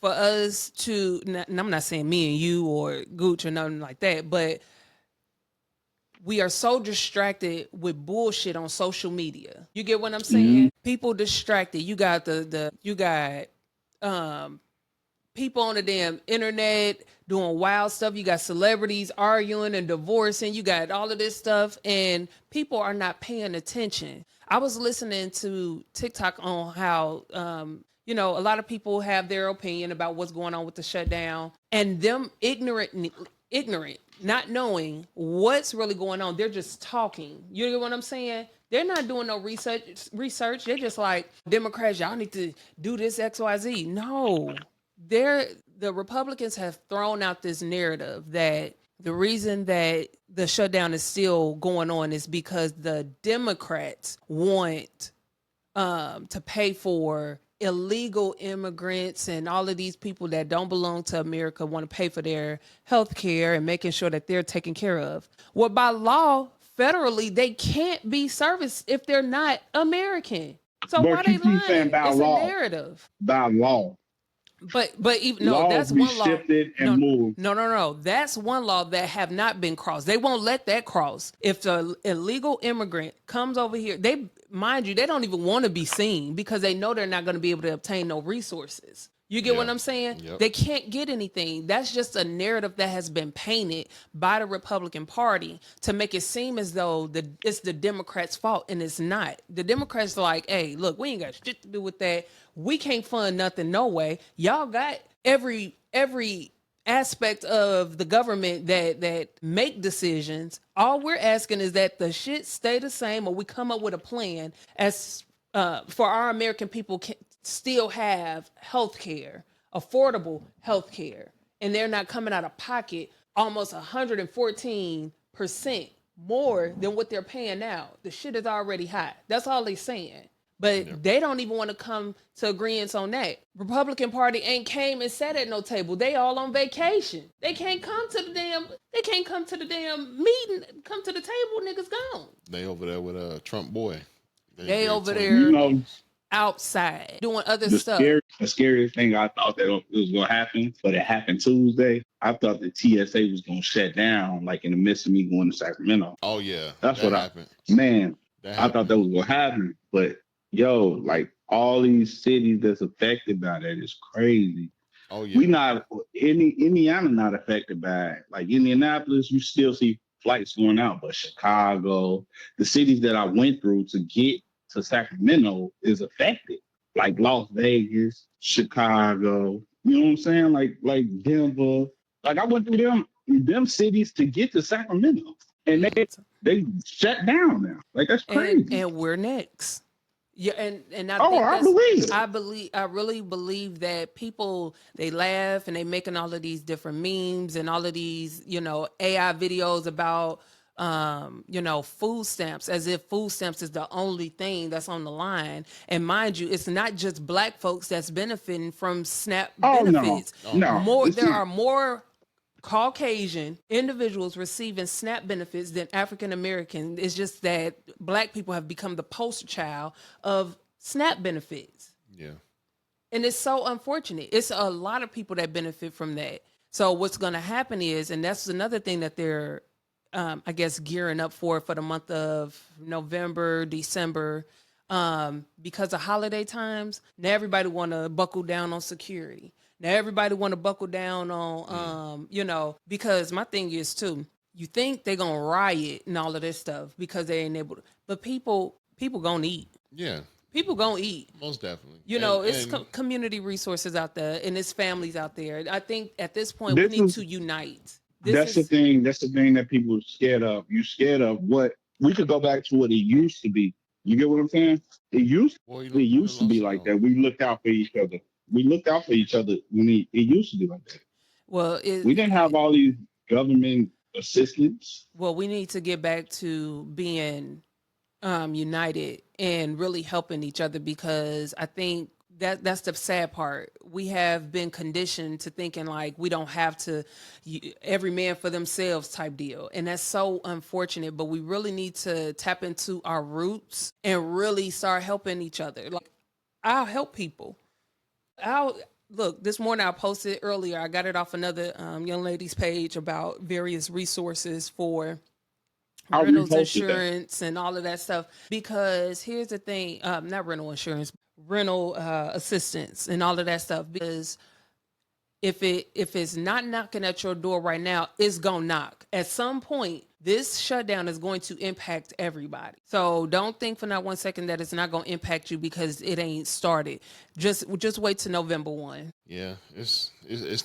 for us to, and I'm not saying me and you or Gooch or nothing like that, but we are so distracted with bullshit on social media. You get what I'm saying? People distracted. You got people on the damn internet doing wild stuff. You got celebrities arguing and divorcing. You got all of this stuff, and people are not paying attention. I was listening to TikTok on how, a lot of people have their opinion about what's going on with the shutdown, and them ignorant, not knowing what's really going on. They're just talking. You know what I'm saying? They're not doing no research. They're just like, Democrats, y'all need to do this X, Y, Z. No, the Republicans have thrown out this narrative that the reason that the shutdown is still going on is because the Democrats want to pay for illegal immigrants and all of these people that don't belong to America, want to pay for their health care and making sure that they're taken care of. Well, by law, federally, they can't be serviced if they're not American. So but why they lying? Saying by it's law, a narrative. By law. But even no, laws that's one law. Shifted and moved. No. That's one law that have not been crossed. They won't let that cross. If the illegal immigrant comes over here, they don't even want to be seen because they know they're not going to be able to obtain no resources. You get what I'm saying? Yep. They can't get anything. That's just a narrative that has been painted by the Republican Party to make it seem as though it's the Democrats' fault, and it's not. The Democrats are like, hey, look, we ain't got shit to do with that. We can't fund nothing, no way. Y'all got every aspect of the government that make decisions. All we're asking is that the shit stay the same, or we come up with a plan as for our American people can still have health care, affordable health care, and they're not coming out of pocket almost 114% more than what they're paying now. The shit is already high. That's all they're saying. But they don't even want to come to agreements on that. Republican Party ain't came and sat at no table. They all on vacation. They can't come to the damn meeting, come to the table, niggas gone. They over there with a Trump boy. They over there outside doing other stuff. The scariest thing I thought that it was going to happen, but it happened Tuesday. I thought the TSA was going to shut down, like in the midst of me going to Sacramento. Oh yeah, that's what happened. I thought that was going to happen, but like all these cities that's affected by that is crazy. Oh yeah, Indiana not affected by it. Like Indianapolis, you still see flights going out, but Chicago, the cities that I went through to get to Sacramento is affected, like Las Vegas, Chicago. You know what I'm saying? Like Denver. Like I went through them cities to get to Sacramento, and they shut down now. Like that's crazy. And we're next. Yeah, and I really believe that people, they laugh and they making all of these different memes and all of these AI videos about food stamps, as if food stamps is the only thing that's on the line. And mind you, it's not just Black folks that's benefiting from SNAP benefits. No, there are more Caucasian individuals receiving SNAP benefits than African American. It's just that Black people have become the poster child of SNAP benefits. Yeah. And it's so unfortunate. It's a lot of people that benefit from that. So what's going to happen is, and that's another thing that they're I guess gearing up for the month of November, December, because of holiday times. Now everybody want to buckle down on security. Now everybody want to buckle down on, because my thing is too, you think they're going to riot and all of this stuff because they ain't able to, but people going to eat. Yeah. People going to eat. Most definitely. It's community resources out there and it's families out there. I think at this point we need to unite. That's the thing that people are scared of. You're scared of what we could go back to what it used to be. You get what I'm saying? It used to be like that. We looked out for each other. We looked out for each other it used to be like that. Well, we didn't have all these government assistance. Well, we need to get back to being united and really helping each other, because I think that's the sad part. We have been conditioned to thinking like we don't have to, every man for themselves type deal. And that's so unfortunate, but we really need to tap into our roots and really start helping each other. Like, I'll help people. Look, this morning I posted earlier, I got it off another young lady's page about various resources for rental insurance and all of that stuff. Because here's the thing, not rental insurance, rental assistance and all of that stuff. Because if it's not knocking at your door right now, it's gonna knock. At some point, this shutdown is going to impact everybody. So don't think for not 1 second that it's not gonna impact you because it ain't started. Just wait till November 1. Yeah, it's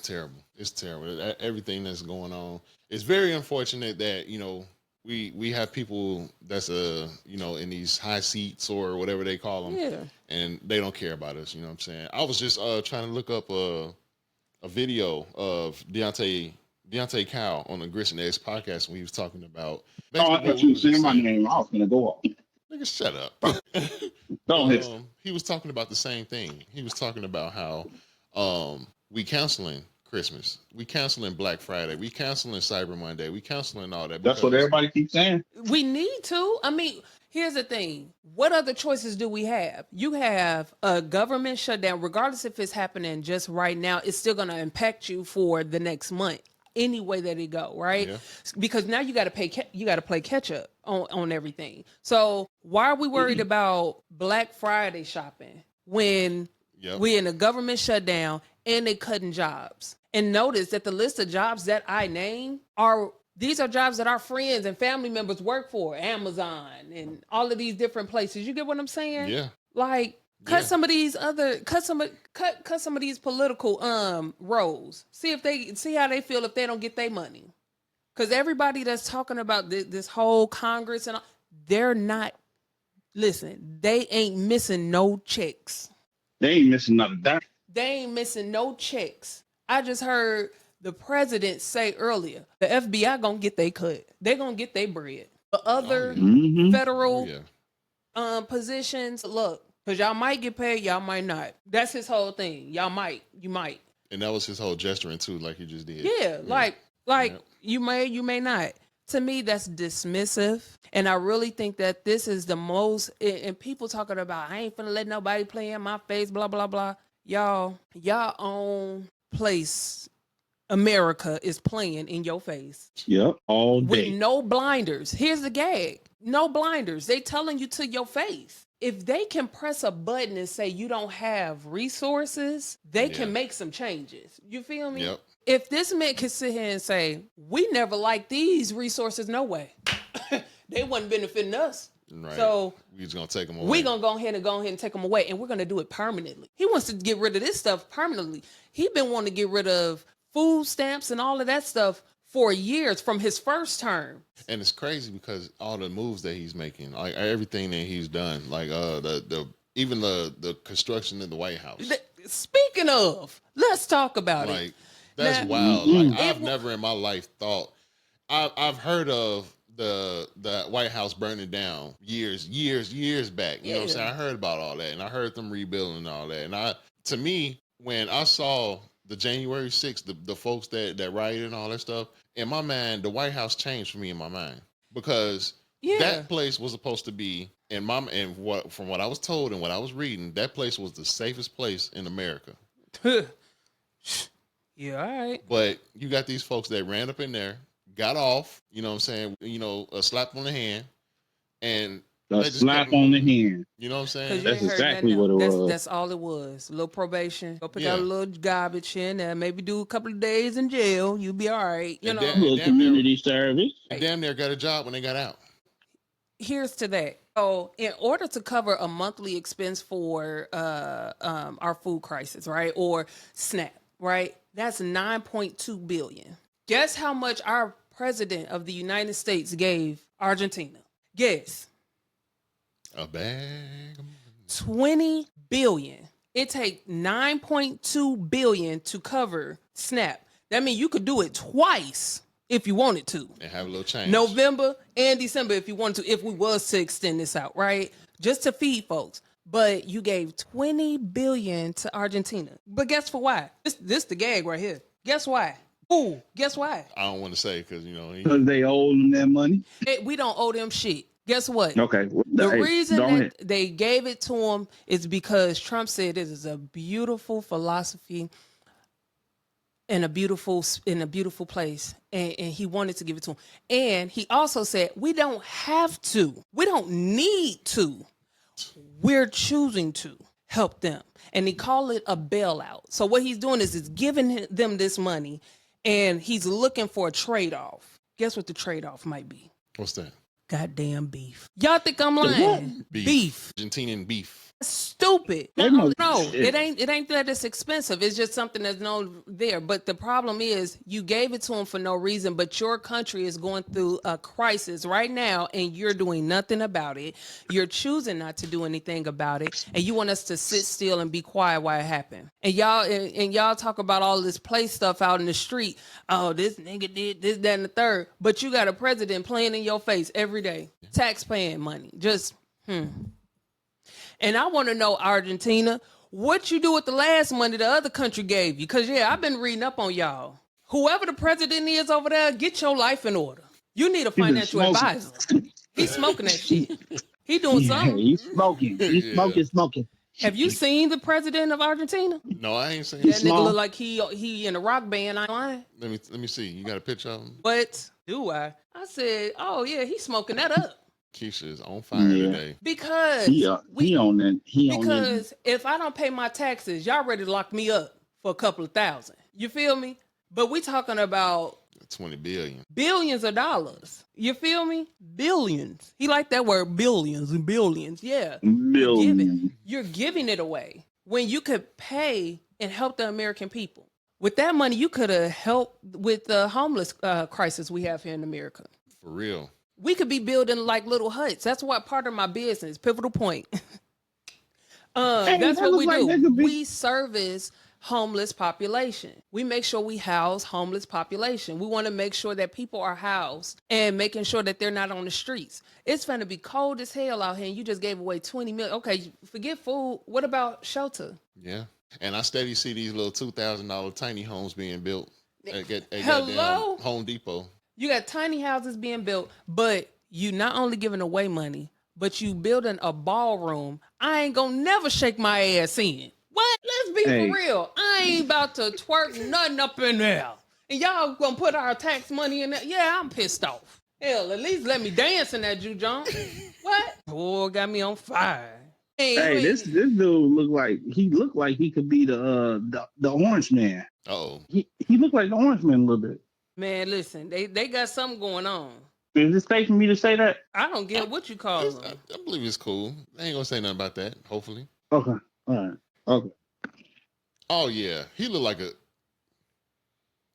terrible. It's terrible. Everything that's going on. It's very unfortunate that, we have people that's in these high seats or whatever they call them. Yeah. And they don't care about us, you know what I'm saying? I was just trying to look up a video of Deontay Kyle on the Grits and Eggs podcast when he was talking about. Oh, I thought you were saying my name. I was gonna go off. Nigga, shut up. He was talking about the same thing. He was talking about how we canceling Christmas, we canceling Black Friday, we canceling Cyber Monday, we canceling all that. That's what everybody keeps saying. We need to. I mean, here's the thing. What other choices do we have? You have a government shutdown, regardless if it's happening just right now, it's still going to impact you for the next month. Any way that it go, right? Yeah. Because now you got to play catch up on everything. So why are we worried about Black Friday shopping when we're in a government shutdown and they cutting jobs? And notice that the list of jobs that I name these are jobs that our friends and family members work for, Amazon and all of these different places. You get what I'm saying? Yeah. Like, cut some of these political roles. See how they feel if they don't get their money. Because everybody that's talking about this whole Congress and all, they're not. Listen, they ain't missing no checks. They ain't missing nothing. They ain't missing no checks. I just heard the president say earlier, the FBI gonna get their cut. They gonna get their bread. The other federal positions, look. Because y'all might get paid, y'all might not. That's his whole thing. You might. And that was his whole gesturing too, like he just did. Yeah, like you may not. To me, that's dismissive. And I really think that this is the most, and people talking about, I ain't finna let nobody play in my face, blah, blah, blah. Y'all own place, America, is playing in your face. Yep, all day. With no blinders. Here's the gag. No blinders. They telling you to your face. If they can press a button and say you don't have resources, they can make some changes. You feel me? Yep. If this man can sit here and say, we never liked these resources, no way. They wasn't benefiting us. Right. So we're just going to take them away. We're going to go ahead and take them away. And we're going to do it permanently. He wants to get rid of this stuff permanently. He been wanting to get rid of food stamps and all of that stuff for years from his first term. And it's crazy because all the moves that he's making, like everything that he's done, like even the construction in the White House. Speaking of, let's talk about it. That's wild. Like I've never in my life thought I've heard of the White House burning down years back. You know what I'm saying? I heard about all that and I heard them rebuilding and all that. And to me, when I saw the January 6th, the folks that rioted and all that stuff, in my mind, the White House changed for me in my mind because that place was supposed to be from what I was told and what I was reading, that place was the safest place in America. Yeah, all right. But you got these folks that ran up in there, got off, you know what I'm saying? A slap on the hand, and a slap on the hand. You know what I'm saying? That's exactly what it was. That's all it was. A little probation. Go put out a little garbage in there. Maybe do a couple of days in jail. You'll be all right. You know, a little community service. Damn near got a job when they got out. Here's to that. So, in order to cover a monthly expense for our food crisis, right, or SNAP, right, that's $9.2 billion. Guess how much our president of the United States gave Argentina? Guess. A bag. $20 billion. It take $9.2 billion to cover SNAP. That means you could do it twice if you wanted to. And have a little change. November and December if you wanted to, if we was to extend this out, right? Just to feed folks. But you gave $20 billion to Argentina. But guess for why? This the gag right here. Guess why? Ooh, guess why? I don't want to say because, because they owe them that money. We don't owe them shit. Guess what? Okay. The reason that they gave it to them is because Trump said it is a beautiful philosophy in a beautiful place, and he wanted to give it to them. And he also said we don't have to, we don't need to, we're choosing to help them. And he call it a bailout. So what he's doing is giving them this money and he's looking for a trade-off. Guess what the trade-off might be? What's that? Goddamn beef. Y'all think I'm lying? Beef. Argentinian beef. Stupid. No, it ain't that it's expensive. It's just something that's known there. But the problem is you gave it to them for no reason, but your country is going through a crisis right now and you're doing nothing about it. You're choosing not to do anything about it. And you want us to sit still and be quiet while it happened. And y'all talk about all this play stuff out in the street. Oh, this nigga did this, that, and the third. But you got a president playing in your face every day. Taxpaying money. And I want to know, Argentina, what you do with the last money the other country gave you? Because, I've been reading up on y'all. Whoever the president is over there, get your life in order. You need a financial advisor. He's smoking that shit. He doing something. He's smoking. He's smoking. Have you seen the president of Argentina? No, I ain't seen that nigga look like he in a rock band. I ain't lying. Let me see. You got a picture of him? But do I? I said, oh, yeah, he's smoking that up. Kisha is on fire today. Because he on that. Because if I don't pay my taxes, y'all ready to lock me up for a couple of thousand. You feel me? But we talking about 20 billion. Billions of dollars. You feel me? Billions. He like that word, billions and billions. Yeah. Billions. You're giving it away when you could pay and help the American people. With that money, you could have helped with the homeless crisis we have here in America. For real. We could be building like little huts. That's what part of my business, Pivotal Point. That's what we do. We service homeless population. We make sure we house homeless population. We want to make sure that people are housed and making sure that they're not on the streets. It's going to be cold as hell out here and you just gave away 20 million. Okay, forget food. What about shelter? Yeah. And I steady see these little $2,000 tiny homes being built at Hello? Home Depot. You got tiny houses being built, but you not only giving away money, but you building a ballroom. I ain't gonna never shake my ass in. What? Let's be for real. I ain't about to twerk nothing up in there. And y'all gonna put our tax money in there? Yeah, I'm pissed off. Hell, at least let me dance in that Jujong. What? Boy, got me on fire. Hey, this dude look like he could be the Orange Man. Oh, he looked like the Orange Man a little bit. Man, listen, they got something going on. Is it safe for me to say that? I don't get what you call them. I believe it's cool. I ain't gonna say nothing about that, hopefully. Okay. All right. Okay. Oh, yeah. He look like a...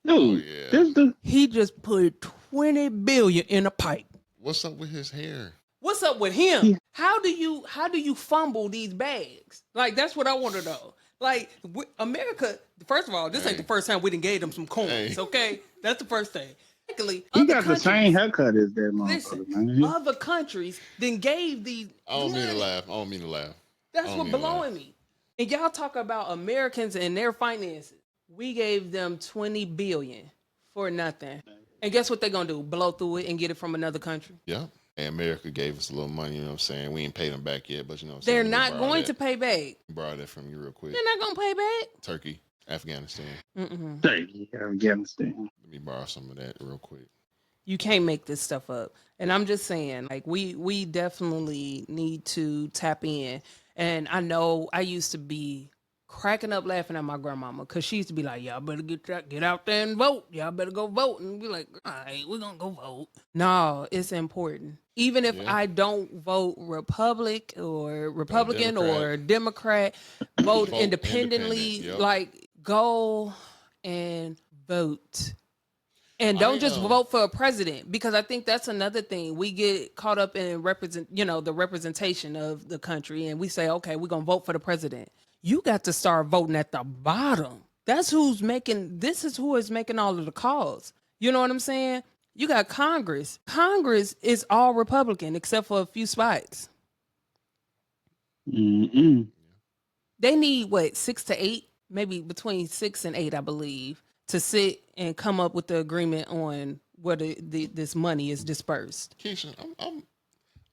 Dude, he just put 20 billion in a pipe. What's up with his hair? What's up with him? Yeah. How do you fumble these bags? Like, that's what I want to know. Like, America, first of all, this ain't the first time we done gave them some coins, okay? That's the first thing. Secondly, he got the same haircut as that motherfucker, man. Other countries then gave these... I don't mean to laugh. That's what blowing me. And y'all talk about Americans and their finances. We gave them 20 billion for nothing. And guess what they're going to do? Blow through it and get it from another country? Yeah. And America gave us a little money, you know what I'm saying? We ain't paid them back yet, but you know what I'm saying? They're not going to pay back. Borrow that from you real quick. They're not going to pay back? Turkey, Afghanistan. Turkey, Afghanistan. Let me borrow some of that real quick. You can't make this stuff up. And I'm just saying, like, we definitely need to tap in. And I know I used to be cracking up laughing at my grandmama because she used to be like, y'all better get out there and vote. Y'all better go vote. And be like, all right, we're going to go vote. No, it's important. Even if I don't vote Republican or Democrat, vote independently. Yep. Like, go and vote. And don't just vote for a president, because I think that's another thing. We get caught up in the representation of the country, and we say, okay, we're going to vote for the president. You got to start voting at the bottom. This is who is making all of the calls. You know what I'm saying? You got Congress. Congress is all Republican except for a few spots. Mm-mm. They need 6 to 8, maybe between 6 and 8, I believe, to sit and come up with the agreement on whether this money is dispersed. Keisha,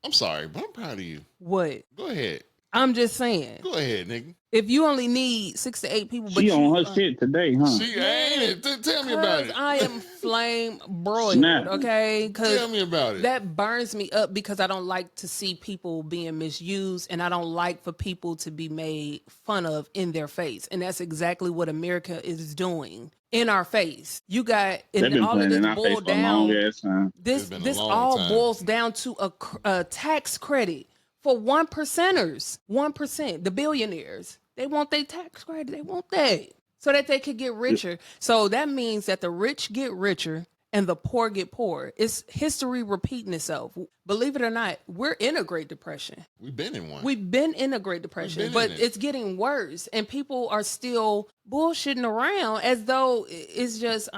I'm sorry, but I'm proud of you. What? Go ahead. I'm just saying. Go ahead, nigga. If you only need 6 to 8 people, but She you on her shit today, huh? She ain't it. Tell me about it. I am flame broiled, Snap. okay? Tell me about it. That burns me up because I don't like to see people being misused, and I don't like for people to be made fun of in their face. And that's exactly what America is doing in our face. You got, They've and been all of playing this in our face boiled for a long down. ass time. This long all time. boils down to a tax credit for 1%ers, 1%, the billionaires. They want their tax credit. They want that so that they could get richer. So that means that the rich get richer and the poor get poorer. It's history repeating itself. Believe it or not, we're in a Great Depression. We've been in one. We've been in a Great Depression, but it's getting worse, and people are still bullshitting around as though it's just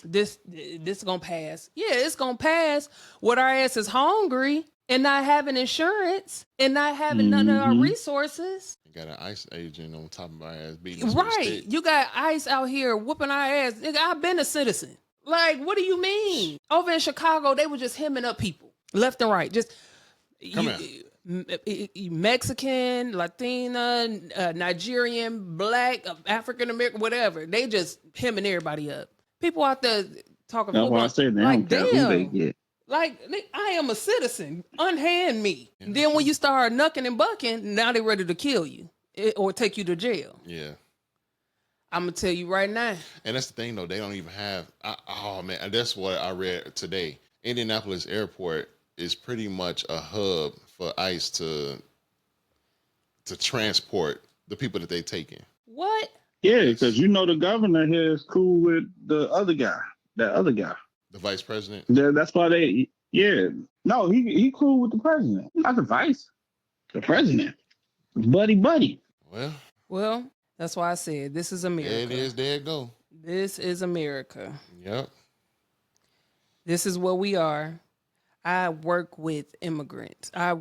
this is gonna pass. Yeah, it's gonna pass. What our ass is hungry and not having insurance and not having none of our resources. Got an ICE agent on top of our ass beating us with a Right. stick. You got ICE out here whooping our ass. Nigga, I've been a citizen. Like, what do you mean? Over in Chicago, they were just hemming up people left and right. Just Mexican, Latina, Nigerian, Black, African American, whatever. They just hemming everybody up. People out there talking That's why I football. said they Like, don't care who they damn. get. Like, I am a citizen. Unhand me. Then when you start knucking and bucking, now they're ready to kill you or take you to jail. Yeah. I'm going to tell you right now. And that's the thing, though. They don't even have... oh, man. That's what I read today. Indianapolis Airport is pretty much a hub for ICE to transport the people that they take in. What? Yeah, because you know the governor here is cool with the other guy. That other guy. The vice president? That's why they... Yeah. No, he cool with the president. Not the vice. The president. Buddy. Well, that's why I said this is America. There it is. There it go. This is America. Yep. This is what we are. I work with immigrants. I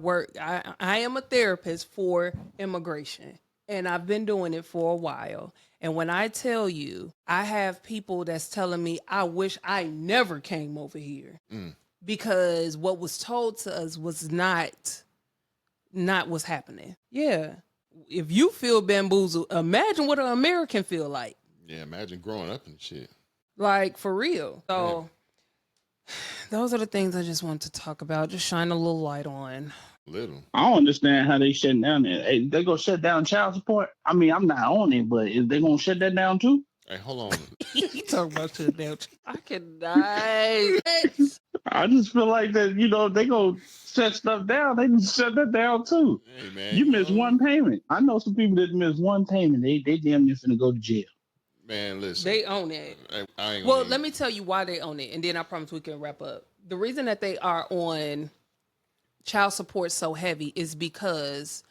am a therapist for immigration, and I've been doing it for a while. And when I tell you, I have people that's telling me, I wish I never came over here because what was told to us was not what's happening. Yeah. If you feel bamboozled, imagine what an American feel like. Yeah, imagine growing up and shit. Like, for real. So those are the things I just want to talk about. Just shine a little light on. Little. I don't understand how they shutting down it. Hey, they gonna shut down child support? I mean, I'm not on it, but is they gonna shut that down too? Hey, hold on. You talking about shut down? I can die. I just feel like that, they gonna shut stuff down. They can shut that down too. Hey, man. You miss one payment. I know some people that miss one payment. They damn near finna go to jail. Man, listen. They own it. I ain't Well, let me tell you why they own it, and then I promise we can wrap up. The reason that they are on child support so heavy is because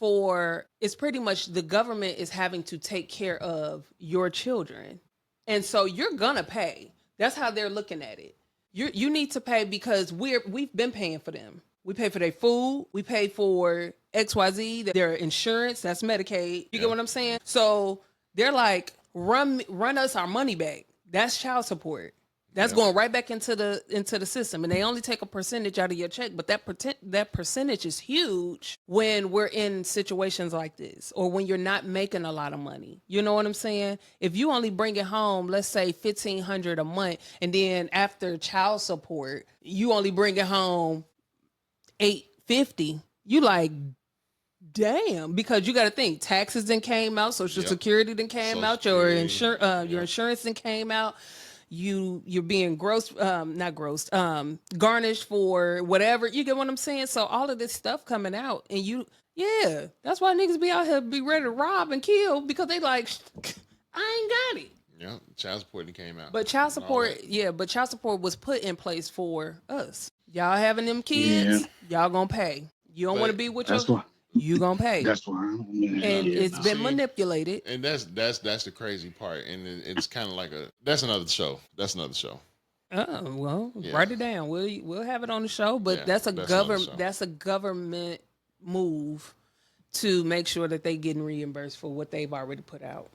it's pretty much the government is having to take care of your children. And so you're gonna pay. That's how they're looking at it. You need to pay because we've been paying for them. We pay for their food, we pay for XYZ, their insurance, that's Medicaid. You get what I'm saying? So they're like, run us our money back. That's child support. That's going right back into the system, and they only take a percentage out of your check. But that percentage is huge when we're in situations like this, or when you're not making a lot of money. You know what I'm saying? If you only bring it home, let's say $1,500 a month, and then after child support, you only bring it home $850. You like, damn, because you got to think taxes then came out, Social Security then came out, your insurance then came out. You're being garnished for whatever. You get what I'm saying? So all of this stuff coming out, and that's why niggas be out here be ready to rob and kill because they like, I ain't got it. Yeah, child support came out. But child support, child support was put in place for us. Y'all having them kids, y'all gonna pay. You don't want to be with your. You gonna pay. That's why. And it's been manipulated. And that's the crazy part. And it's kind of like that's another show. That's another show. Oh well, write it down. We'll have it on the show. But that's a government move to make sure that they getting reimbursed for what they've already put out.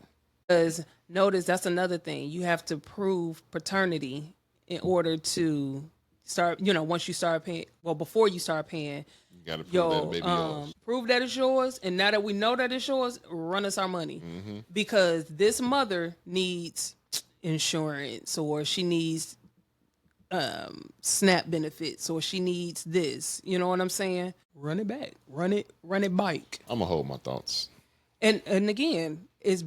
Because notice that's another thing. You have to prove paternity in order to start. Once you start paying. Well, before you start paying. You got to prove that baby yours. Prove that it's yours, and now that we know that it's yours, run us our money. Because this mother needs insurance, or she needs SNAP benefits, or she needs this. You know what I'm saying? Run it back. Run it bike. I'm gonna hold my thoughts. And again, it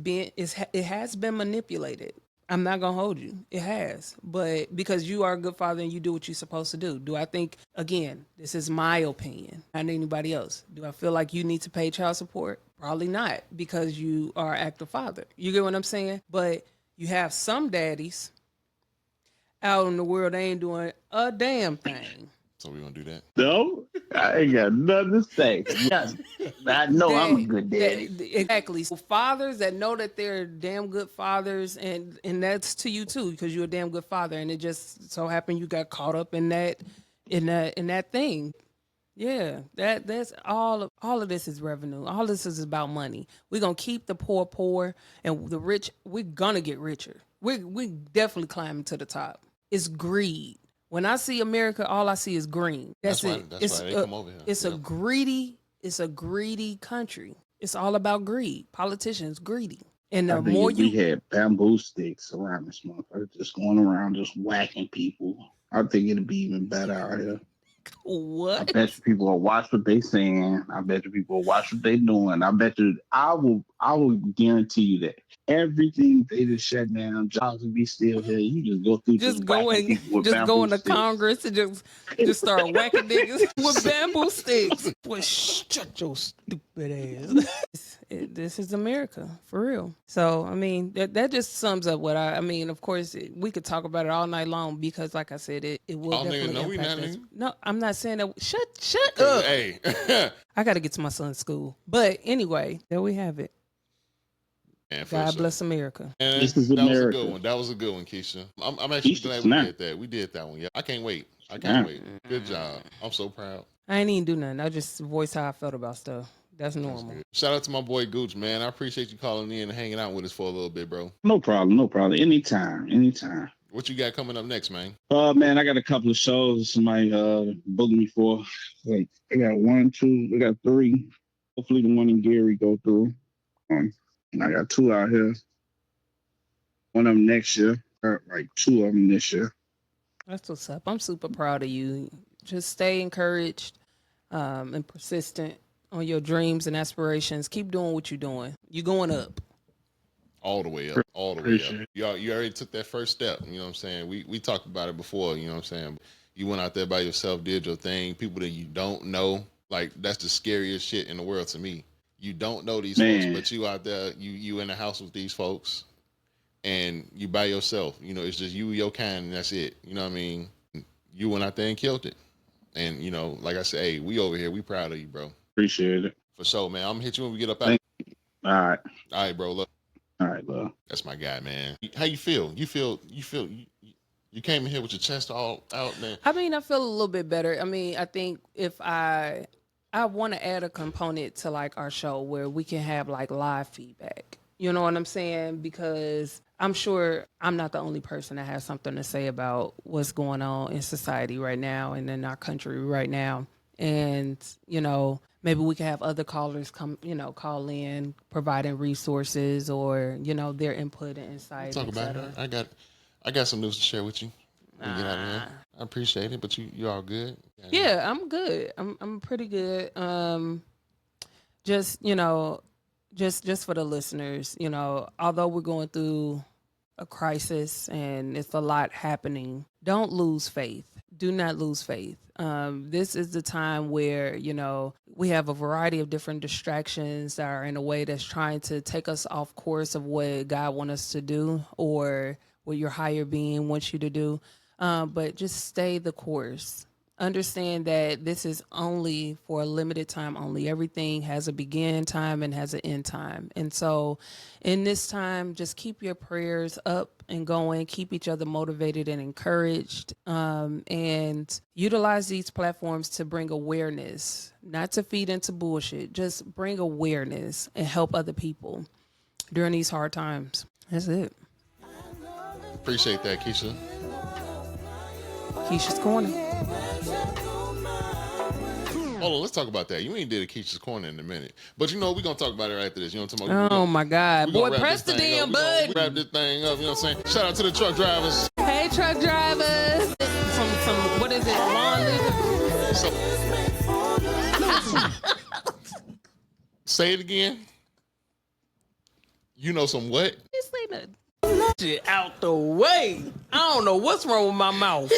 has been manipulated. I'm not gonna hold you. It has, but because you are a good father and you do what you're supposed to do. Do I think, again, this is my opinion, not anybody else. Do I feel like you need to pay child support? Probably not, because you are an active father. You get what I'm saying? But you have some daddies out in the world, they ain't doing a damn thing. So we gonna do that? No, I ain't got nothing to say. I know I'm a good daddy. Exactly. So fathers that know that they're damn good fathers, and that's to you too, because you're a damn good father, and it just so happened you got caught up in that thing. Yeah, that's all of this is revenue. All this is about money. We're gonna keep the poor, and the rich, we're gonna get richer. We definitely climbing to the top. It's greed. When I see America, all I see is green. That's it. That's why they come over here. It's a greedy country. It's all about greed. Politicians greedy. And the more we had bamboo sticks around this motherfucker, just going around, just whacking people. I think it'd be even better out here. What? I bet you people will watch what they saying. I bet you people will watch what they doing. I will guarantee you that everything they just shut down, jobs will be still here. You just go through go into Congress and just start whacking niggas with bamboo sticks. Boy, shut your stupid ass. This is America, for real. So, I mean, that just sums up what I mean, of course, we could talk about it all night long because, like I said, it will definitely impact us. No, I'm not saying that. Shut up. Hey. I got to get to my son's school. But anyway, there we have it. Man, God bless America. And this is America. That was a good one, Keisha. I'm actually glad we did that. We did that one. Yeah, I can't wait. Wait. Good job. I'm so proud. I ain't even do nothing. I just voiced how I felt about stuff. That's normal. Shout out to my boy Gooch, man. I appreciate you calling in and hanging out with us for a little bit, bro. No problem. Anytime. What you got coming up next, man? Man, I got a couple of shows somebody booked me for. Like, I got 1, 2, I got 3. Hopefully the one in Gary go through. And I got 2 out here. One of them next year. Like 2 of them this year. That's what's up. I'm super proud of you. Just stay encouraged and persistent on your dreams and aspirations. Keep doing what you're doing. You're going up. All the way up. All the way up. You already took that first step. You know what I'm saying? We talked about it before. You know what I'm saying? You went out there by yourself, did your thing. People that you don't know, like, that's the scariest shit in the world to me. You don't know these folks, but you out there, you in the house with these folks, and you by yourself. You know, it's just you, your kind, and that's it. You know what I mean? You went out there and killed it. And, you know, like I said, hey, we over here. We proud of you, bro. Appreciate it. For sure, man. I'm going to hit you when we get up out. All right. All right, bro. Look. All right, love. That's my guy, man. How you feel? You came in here with your chest all out, man. I mean, I feel a little bit better. I mean, I think if I want to add a component to like our show where we can have like live feedback. You know what I'm saying? Because I'm sure I'm not the only person that has something to say about what's going on in society right now and in our country right now. And, you know, maybe we can have other callers come, you know, call in, providing resources or, you know, their input and insight. Talk about it. I got some news to share with you. Get out of here. I appreciate it, but you all good? Yeah, I'm good. I'm pretty good. Just, you know, just for the listeners, you know, although we're going through a crisis and it's a lot happening, don't lose faith. Do not lose faith. This is the time where, you know, we have a variety of different distractions that are in a way that's trying to take us off course of what God wants us to do or what your higher being wants you to do. But just stay the course. Understand that this is only for a limited time only. Everything has a begin time and has an end time. And so in this time, just keep your prayers up and going. Keep each other motivated and encouraged. And utilize these platforms to bring awareness, not to feed into bullshit. Just bring awareness and help other people during these hard times. That's it. Appreciate that, Kisha. Kisha's Corner. Hold on, let's talk about that. You ain't did a Keisha's Corner in a minute. But you know, we're going to talk about it after this. You know what I'm talking about? Oh, my God. Boy, press the damn button. Wrap this thing up. You know what I'm saying? Shout out to the truck drivers. Hey, truck drivers. Some what is it? Lawn Say it again. You know some what? Shit out the way. I don't know what's wrong with my mouth.